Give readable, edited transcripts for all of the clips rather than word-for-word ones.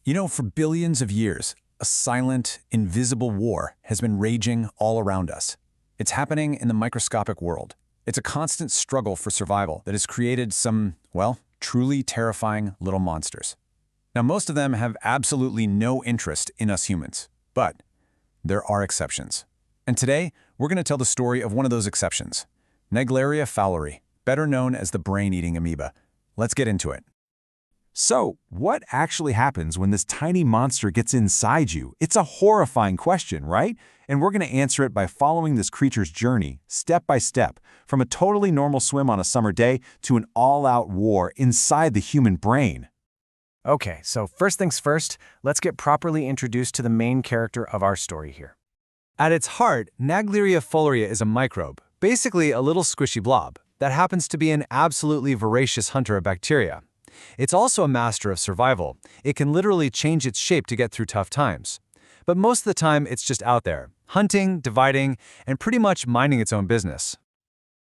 For billions of years, a silent, invisible war has been raging all around us. It's happening in the microscopic world. It's a constant struggle for survival that has created some, well, truly terrifying little monsters. Now, most of them have absolutely no interest in us humans, but there are exceptions. And today, we're going to tell the story of one of those exceptions, Naegleria fowleri, better known as the brain-eating amoeba. Let's get into it. So, what actually happens when this tiny monster gets inside you? It's a horrifying question, right? And we're going to answer it by following this creature's journey, step by step, from a totally normal swim on a summer day to an all-out war inside the human brain. Okay, so first things first, let's get properly introduced to the main character of our story here. At its heart, Naegleria fowleri is a microbe, basically a little squishy blob, that happens to be an absolutely voracious hunter of bacteria. It's also a master of survival. It can literally change its shape to get through tough times. But most of the time, it's just out there, hunting, dividing, and pretty much minding its own business.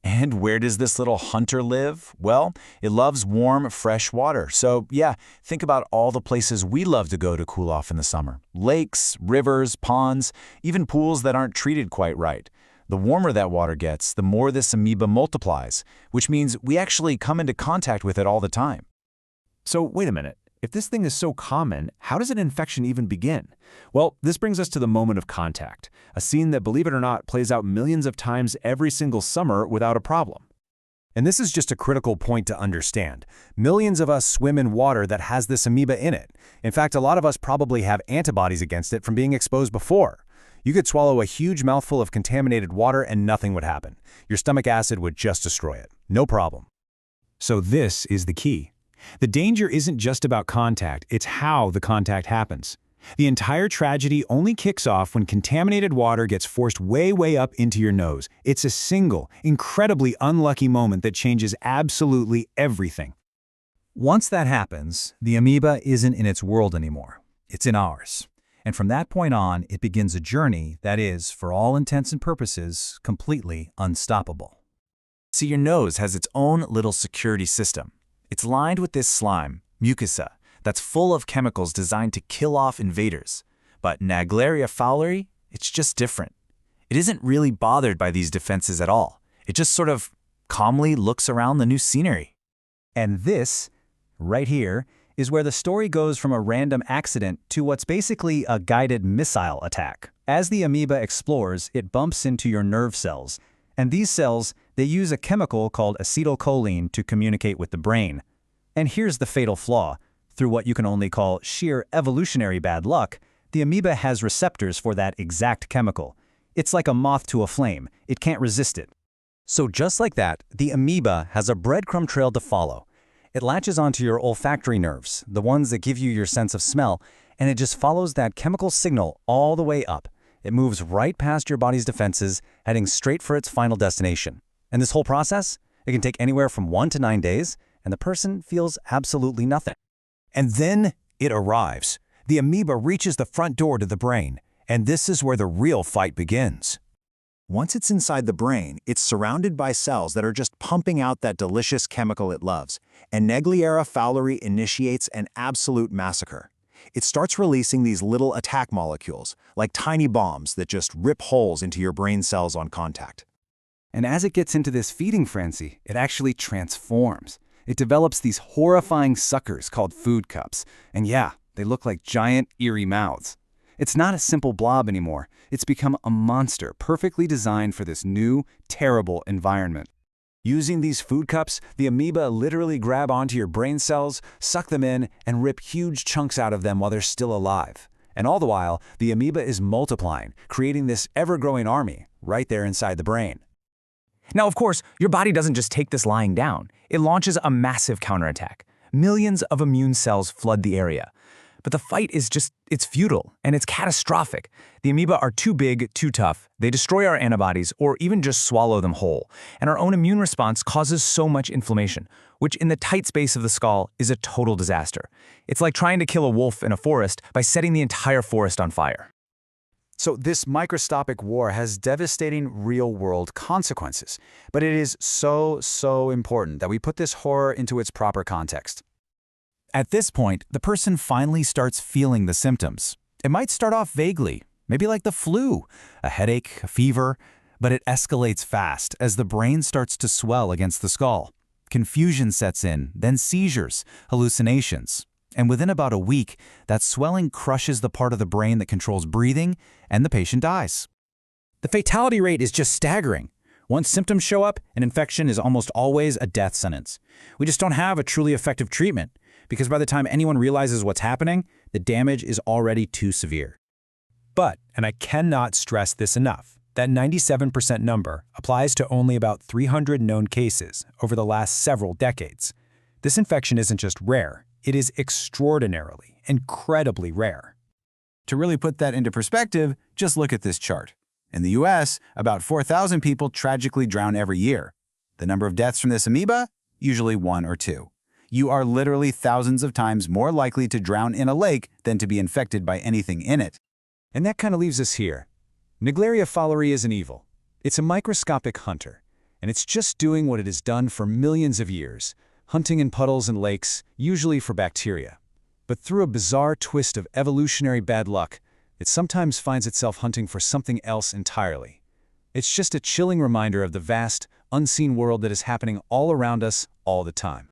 And where does this little hunter live? Well, it loves warm, fresh water. So yeah, think about all the places we love to go to cool off in the summer. Lakes, rivers, ponds, even pools that aren't treated quite right. The warmer that water gets, the more this amoeba multiplies, which means we actually come into contact with it all the time. So wait a minute, if this thing is so common, how does an infection even begin? Well, this brings us to the moment of contact, a scene that, believe it or not, plays out millions of times every single summer without a problem. And this is just a critical point to understand. Millions of us swim in water that has this amoeba in it. In fact, a lot of us probably have antibodies against it from being exposed before. You could swallow a huge mouthful of contaminated water and nothing would happen. Your stomach acid would just destroy it. No problem. So this is the key. The danger isn't just about contact, it's how the contact happens. The entire tragedy only kicks off when contaminated water gets forced way up into your nose. It's a single, incredibly unlucky moment that changes absolutely everything. Once that happens, the amoeba isn't in its world anymore. It's in ours. And from that point on, it begins a journey that is, for all intents and purposes, completely unstoppable. See, your nose has its own little security system. It's lined with this slime, mucosa, that's full of chemicals designed to kill off invaders. But Naegleria fowleri, it's just different. It isn't really bothered by these defenses at all. It just sort of calmly looks around the new scenery. And this, right here, is where the story goes from a random accident to what's basically a guided missile attack. As the amoeba explores, it bumps into your nerve cells. And these cells, they use a chemical called acetylcholine to communicate with the brain. And here's the fatal flaw. Through what you can only call sheer evolutionary bad luck, the amoeba has receptors for that exact chemical. It's like a moth to a flame. It can't resist it. So just like that, the amoeba has a breadcrumb trail to follow. It latches onto your olfactory nerves, the ones that give you your sense of smell, and it just follows that chemical signal all the way up. It moves right past your body's defenses, heading straight for its final destination. And this whole process, it can take anywhere from 1 to 9 days, and the person feels absolutely nothing. And then it arrives. The amoeba reaches the front door to the brain, and this is where the real fight begins. Once it's inside the brain, it's surrounded by cells that are just pumping out that delicious chemical it loves, and Naegleria fowleri initiates an absolute massacre. It starts releasing these little attack molecules, like tiny bombs that just rip holes into your brain cells on contact. And as it gets into this feeding frenzy, it actually transforms. It develops these horrifying suckers called food cups. And yeah, they look like giant, eerie mouths. It's not a simple blob anymore. It's become a monster perfectly designed for this new, terrible environment. Using these food cups, the amoeba literally grab onto your brain cells, suck them in, and rip huge chunks out of them while they're still alive. And all the while, the amoeba is multiplying, creating this ever-growing army right there inside the brain. Now, of course, your body doesn't just take this lying down. It launches a massive counterattack. Millions of immune cells flood the area. But the fight is it's futile, and it's catastrophic. The amoeba are too big, too tough. They destroy our antibodies, or even just swallow them whole. And our own immune response causes so much inflammation, which in the tight space of the skull is a total disaster. It's like trying to kill a wolf in a forest by setting the entire forest on fire. So this microscopic war has devastating real-world consequences. But it is so important that we put this horror into its proper context. At this point, the person finally starts feeling the symptoms. It might start off vaguely, maybe like the flu, a headache, a fever, but it escalates fast as the brain starts to swell against the skull. Confusion sets in, then seizures, hallucinations. And within about a week, that swelling crushes the part of the brain that controls breathing, and the patient dies. The fatality rate is just staggering. Once symptoms show up, an infection is almost always a death sentence. We just don't have a truly effective treatment, because by the time anyone realizes what's happening, the damage is already too severe. But, and I cannot stress this enough, that 97% number applies to only about 300 known cases over the last several decades. This infection isn't just rare, it is extraordinarily, incredibly rare. To really put that into perspective, just look at this chart. In the US, about 4,000 people tragically drown every year. The number of deaths from this amoeba? Usually 1 or 2. You are literally thousands of times more likely to drown in a lake than to be infected by anything in it. And that kind of leaves us here. Naegleria fowleri is an evil. It's a microscopic hunter, and it's just doing what it has done for millions of years, hunting in puddles and lakes, usually for bacteria. But through a bizarre twist of evolutionary bad luck, it sometimes finds itself hunting for something else entirely. It's just a chilling reminder of the vast, unseen world that is happening all around us all the time.